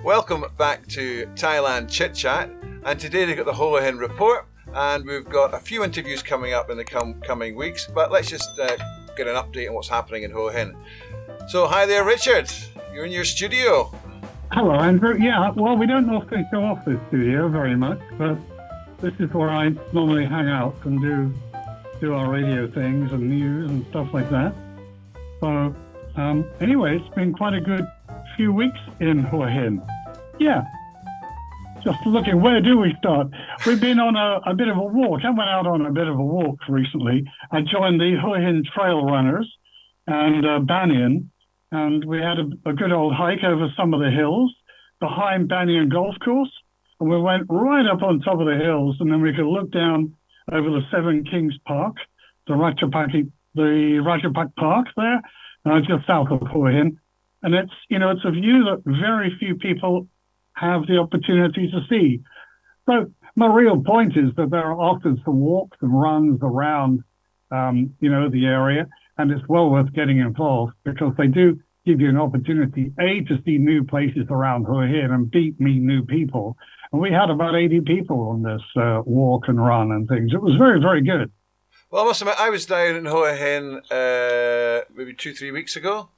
Welcome back to Thailand ChitChat, and today they've got the Hua Hin Report, and we've got a few interviews coming up in the coming weeks, but let's just get an update on what's happening in Hua Hin. So hi there, Richard. You're in your studio. Hello, Andrew. Yeah, well, we don't often show off this studio very much, but this is where I normally hang out and do our radio things and news and stuff like that. So anyway, it's been quite a good few weeks in Hua Hin. Yeah, just looking, where do we start? We've been on a bit of a walk. I went out on a bit of a walk recently. I joined the Hua Hin Trail Runners and Banyan, and we had a good old hike over some of the hills behind Banyan Golf Course, and we went right up on top of the hills, and then we could look down over the Seven Kings Park, the Rajapak Park there, just south of Hua Hin. And it's a view that very few people have the opportunity to see. So my real point is that there are often some walks and runs around, the area, and it's well worth getting involved because they do give you an opportunity, A, to see new places around Hua Hin, and B, meet new people. And we had about 80 people on this walk and run and things. It was very, very good. Well, I must admit, I was down in Hua Hin maybe 2-3 weeks ago,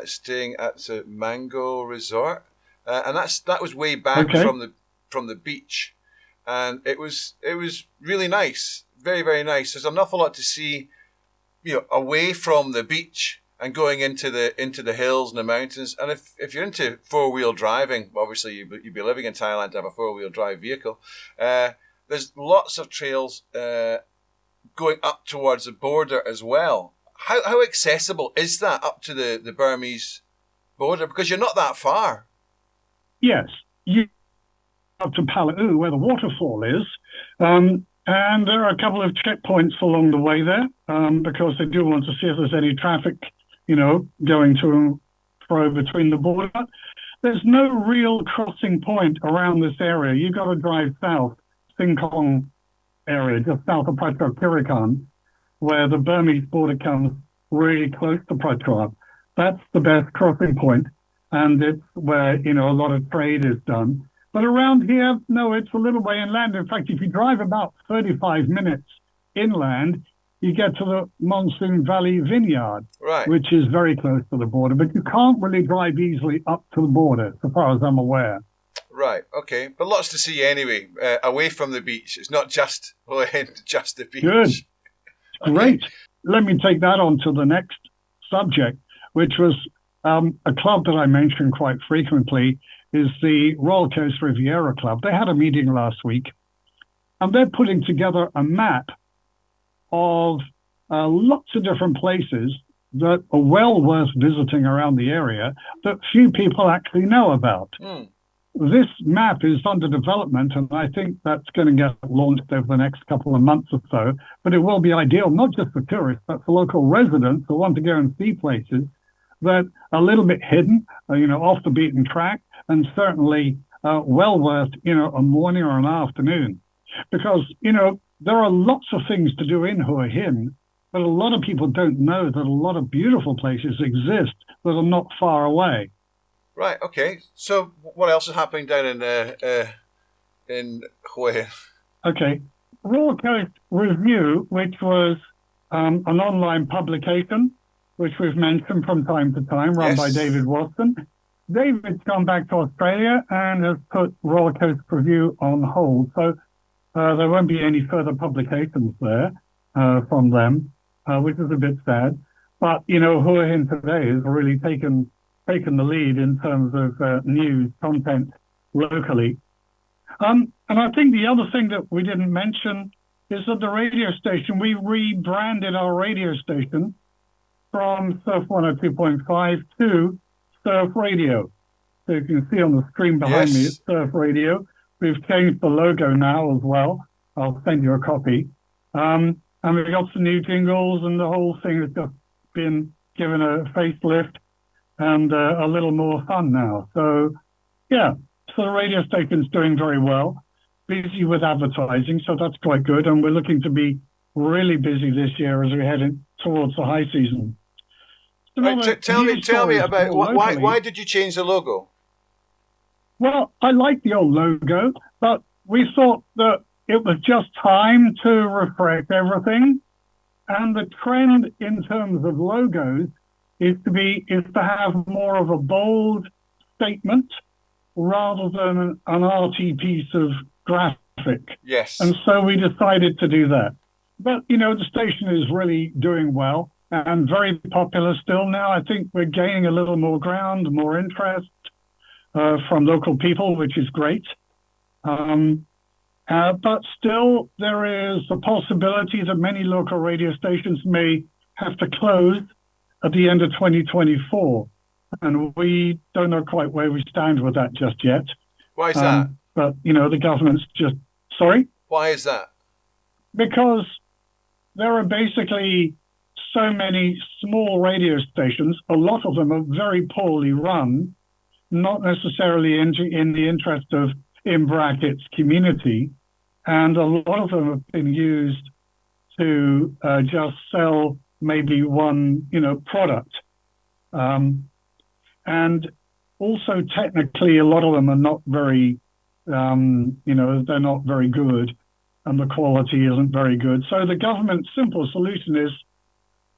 staying at the Mango Resort, and that was way back from the beach, and it was really nice, very, very nice. There's an awful lot to see, away from the beach and going into the hills and the mountains. And if you're into 4-wheel driving, obviously you'd be living in Thailand to have a 4-wheel drive vehicle. There's lots of trails going up towards the border as well. How accessible is that up to the Burmese border? Because you're not that far. Yes, you up to Palau, where the waterfall is, and there are a couple of checkpoints along the way there, because they do want to see if there's any traffic, going to and fro between the border. There's no real crossing point around this area. You've got to drive south, Singkong area, just south of Prachuap Khiri, where the Burmese border comes really close to Prachuap. That's the best crossing point, and it's where, a lot of trade is done. But around here, no, it's a little way inland. In fact, if you drive about 35 minutes inland, you get to the Monsoon Valley Vineyard, right, which is very close to the border. But you can't really drive easily up to the border, so far as I'm aware. Right, okay. But lots to see anyway, away from the beach. It's not just just the beach. Good. Okay. Great. Let me take that on to the next subject, which was a club that I mention quite frequently is the Royal Coast Riviera Club. They had a meeting last week, and they're putting together a map of lots of different places that are well worth visiting around the area that few people actually know about. This map is under development, and I think that's going to get launched over the next couple of months or so. But it will be ideal, not just for tourists, but for local residents who want to go and see places that are a little bit hidden, off the beaten track, and certainly well worth, a morning or an afternoon. Because, there are lots of things to do in Hua Hin, but a lot of people don't know that a lot of beautiful places exist that are not far away. Right. Okay. So, what else is happening down in Hua Hin? Okay, Royal Coast Review, which was an online publication, which we've mentioned from time to time, run by David Watson. David's gone back to Australia and has put Royal Coast Review on hold, so there won't be any further publications there from them, which is a bit sad. But Hua Hin today has really taken the lead in terms of news content locally. And I think the other thing that we didn't mention is that the radio station, we rebranded our radio station from Surf 102.5 to Surf Radio. So you can see on the screen behind me, it's Surf Radio. We've changed the logo now as well. I'll send you a copy. And we've got some new jingles, and the whole thing has just been given a facelift and a little more fun now. So, so the radio station's doing very well, busy with advertising, so that's quite good. And we're looking to be really busy this year as we head towards the high season. Right, tell me about why did you change the logo? Well, I like the old logo, but we thought that it was just time to refresh everything. And the trend in terms of logos is to have more of a bold statement rather than an arty piece of graphic. Yes. And so we decided to do that. But, the station is really doing well and very popular still now. I think we're gaining a little more ground, more interest from local people, which is great. But still, there is a possibility that many local radio stations may have to close at the end of 2024. And we don't know quite where we stand with that just yet. Why is that? But, the government's just... Sorry? Why is that? Because there are basically so many small radio stations. A lot of them are very poorly run, not necessarily in the interest of, in brackets, community. And a lot of them have been used to just sell maybe one, product. And also technically, a lot of them are not very, they're not very good, and the quality isn't very good. So the government's simple solution is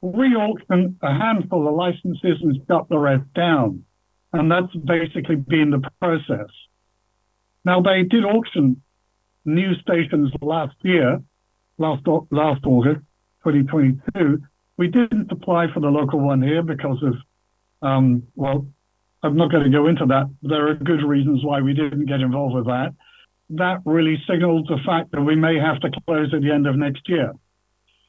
re-auction a handful of licenses and shut the rest down. And that's basically been the process. Now, they did auction new stations last August, 2022. We didn't apply for the local one here because of, I'm not going to go into that. There are good reasons why we didn't get involved with that. That really signals the fact that we may have to close at the end of next year.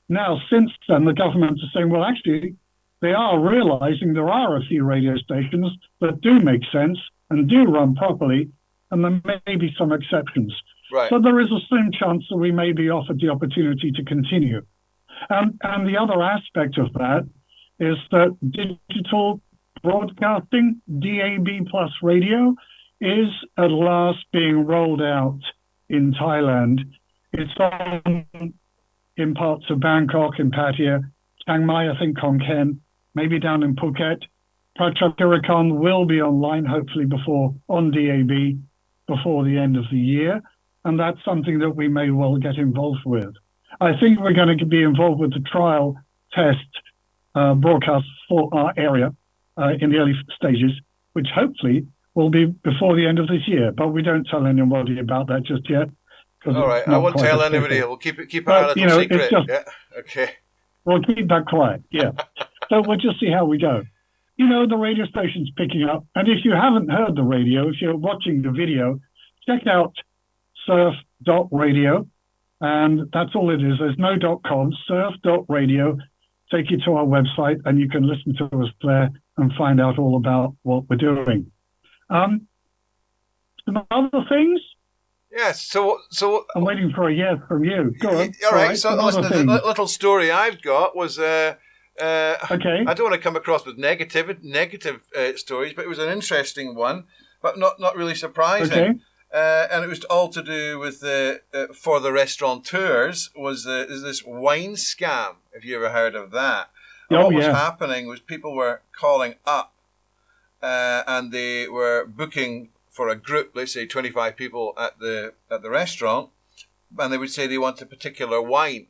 Now, since then, the government is saying, well, actually, they are realizing there are a few radio stations that do make sense and do run properly, and there may be some exceptions. Right. So there is a slim chance that we may be offered the opportunity to continue. And the other aspect of that is that digital broadcasting, DAB plus radio, is at last being rolled out in Thailand. It's on in parts of Bangkok, in Pattaya, Chiang Mai, I think Khon Kaen, maybe down in Phuket. Prachuapkhirikan will be online, hopefully on DAB before the end of the year. And that's something that we may well get involved with. I think we're going to be involved with the trial test broadcast for our area in the early stages, which hopefully will be before the end of this year. But we don't tell anybody about that just yet. All right, I won't tell anybody. We'll keep it a little secret. Yeah. Okay. We'll keep that quiet. Yeah. So we'll just see how we go. The radio station's picking up. And if you haven't heard the radio, if you're watching the video, check out surf.radio. And that's all it is. There's no .com, surf.radio. Take you to our website and you can listen to us there and find out all about what we're doing. Some other things? Yes, so I'm waiting for a yes from you. Go on. All right. So listen, the little story I've got was okay. I don't want to come across with negative stories, but it was an interesting one, but not really surprising. Okay. And it was all to do with for the restaurateurs is this wine scam. Have you ever heard of that? And what was happening was people were calling up, and they were booking for a group, let's say 25 people at the restaurant, and they would say they want a particular wine,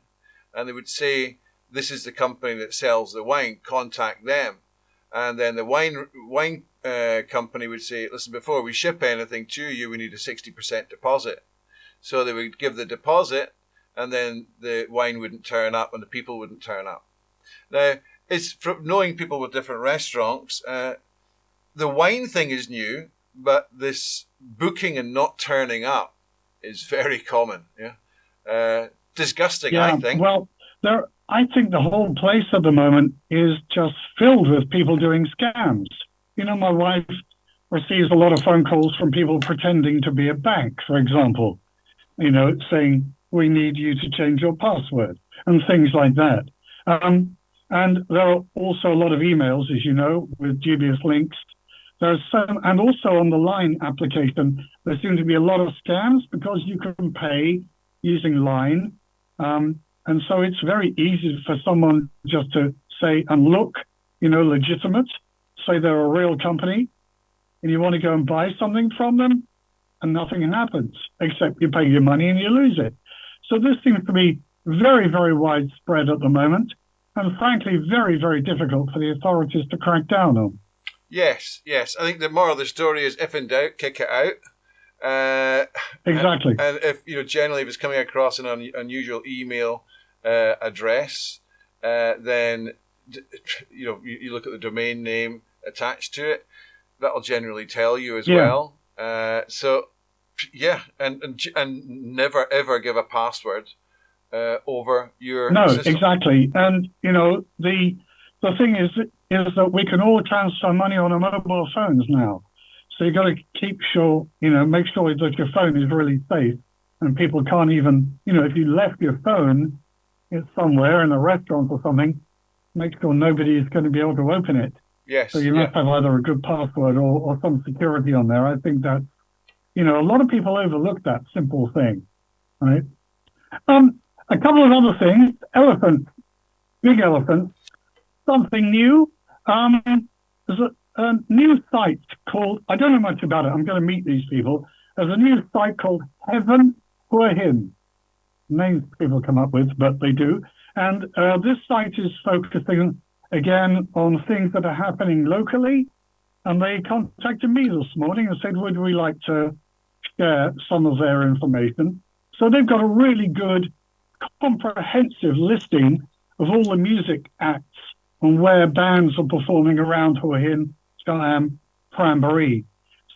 and they would say, this is the company that sells the wine, contact them. And then the wine company would say, listen, before we ship anything to you, we need a 60% deposit. So they would give the deposit, and then the wine wouldn't turn up and the people wouldn't turn up. Now, it's from knowing people with different restaurants, the wine thing is new, but this booking and not turning up is very common. Yeah, disgusting. I think. Well, I think the whole place at the moment is just filled with people doing scams. My wife receives a lot of phone calls from people pretending to be a bank, for example. Saying we need you to change your password and things like that. And there are also a lot of emails, as you know, with dubious links. There's some, and also on the Line application, there seem to be a lot of scams because you can pay using Line. And so it's very easy for someone just to say and look, legitimate, say they're a real company, and you want to go and buy something from them, and nothing happens, except you pay your money and you lose it. So this seems to be very, very widespread at the moment, and frankly, very, very difficult for the authorities to crack down on. Yes. I think the moral of the story is, if in doubt, kick it out. Exactly. And if generally if it's coming across an unusual email address, then you look at the domain name attached to it. That'll generally tell you as well. So yeah, and never ever give a password over your system. Exactly. And the thing is that we can all transfer money on our mobile phones now. So you've got to make sure that your phone is really safe, and people can't even, if you left your phone somewhere in a restaurant or something, make sure nobody is going to be able to open it. Yes. So you must have either a good password or some security on there. I think that, a lot of people overlook that simple thing, right? A couple of other things. Elephants, big elephants, something new. There's a new site called, I don't know much about it, I'm going to meet these people. There's a new site called Hua Hin. Names people come up with, but they do. And this site is focusing, again, on things that are happening locally. And they contacted me this morning and said, would we like to share some of their information? So they've got a really good, comprehensive listing of all the music acts and where bands are performing around Hua Hin, Siam, Prambury.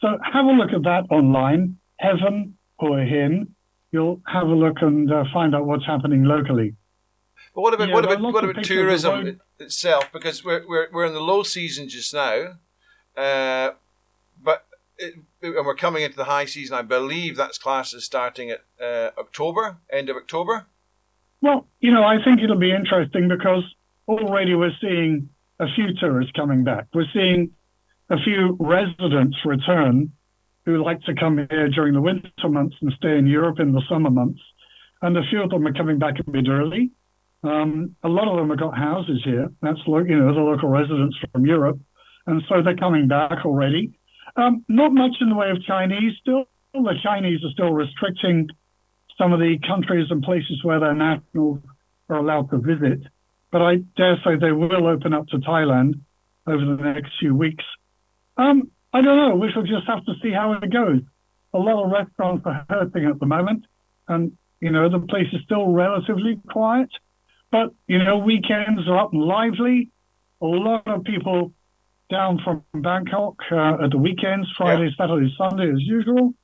So have a look at that online, Hua Hin. You'll have a look and find out what's happening locally. But what about tourism itself? Because we're in the low season just now, and we're coming into the high season. I believe that's classes starting at October, end of October. Well, I think it'll be interesting because already we're seeing a few tourists coming back. We're seeing a few residents return who like to come here during the winter months and stay in Europe in the summer months. And a few of them are coming back a bit early. A lot of them have got houses here. That's the local residents from Europe. And so they're coming back already. Not much in the way of Chinese still. The Chinese are still restricting some of the countries and places where their nationals are allowed to visit. But I dare say they will open up to Thailand over the next few weeks. I don't know. We shall just have to see how it goes. A lot of restaurants are hurting at the moment. And, the place is still relatively quiet. But, weekends are up and lively. A lot of people down from Bangkok at the weekends, Friday, Saturday, Sunday as usual.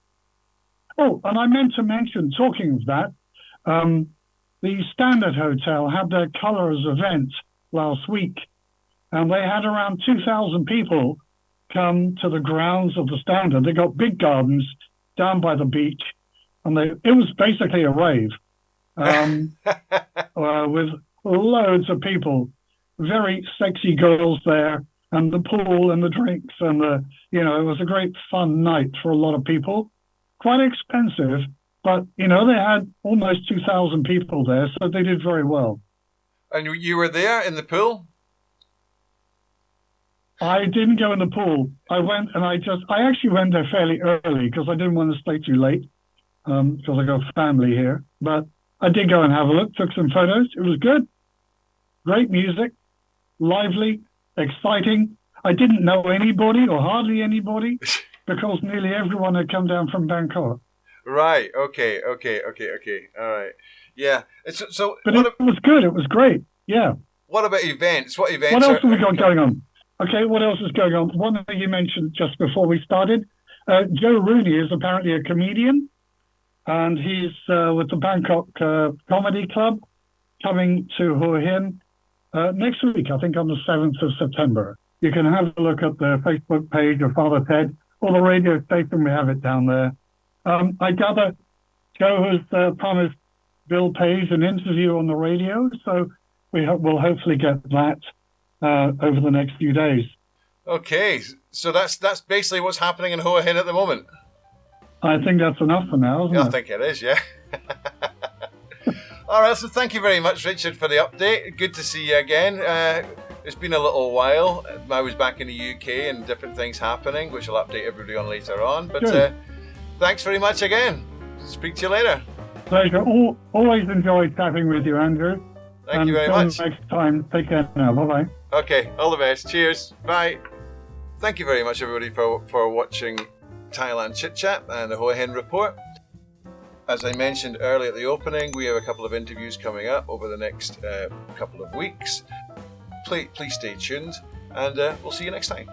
Oh, and I meant to mention, talking of that, the Standard Hotel had their Colours event last week, and they had around 2,000 people come to the grounds of the Standard. They got big gardens down by the beach, and it was basically a rave with loads of people, very sexy girls there, and the pool and the drinks, and it was a great fun night for a lot of people. Quite expensive, but they had almost 2,000 people there, so they did very well. And you were there in the pool? I didn't go in the pool. I went and I actually went there fairly early because I didn't want to stay too late because I got family here. But I did go and have a look, took some photos. It was good. Great music, lively, exciting. I didn't know anybody or hardly anybody because nearly everyone had come down from Bangkok. Right. Okay. All right. Yeah. But it was good. It was great. Yeah. What about events? What else have we got going on? Okay, what else is going on? One that you mentioned just before we started, Joe Rooney is apparently a comedian, and he's with the Bangkok Comedy Club coming to Hua Hin next week, I think on the 7th of September. You can have a look at the Facebook page of Father Ted or the radio station. We have it down there. I gather Joe has promised Bill Page an interview on the radio, so we'll hopefully get that over the next few days. Okay, so that's basically what's happening in Hua Hin at the moment. I think that's enough for now, isn't it? I think it is, yeah. All right, so thank you very much, Richard, for the update. Good to see you again. It's been a little while. I was back in the UK and different things happening, which I'll update everybody on later on. But thanks very much again. Speak to you later. Pleasure. Always enjoyed chatting with you, Andrew. Thank you very much. Next time. Take care now. Bye-bye. Okay, all the best. Cheers. Bye. Thank you very much, everybody, for watching Thailand ChitChat and the Hua Hin Report. As I mentioned earlier at the opening, we have a couple of interviews coming up over the next couple of weeks. Please stay tuned, and we'll see you next time.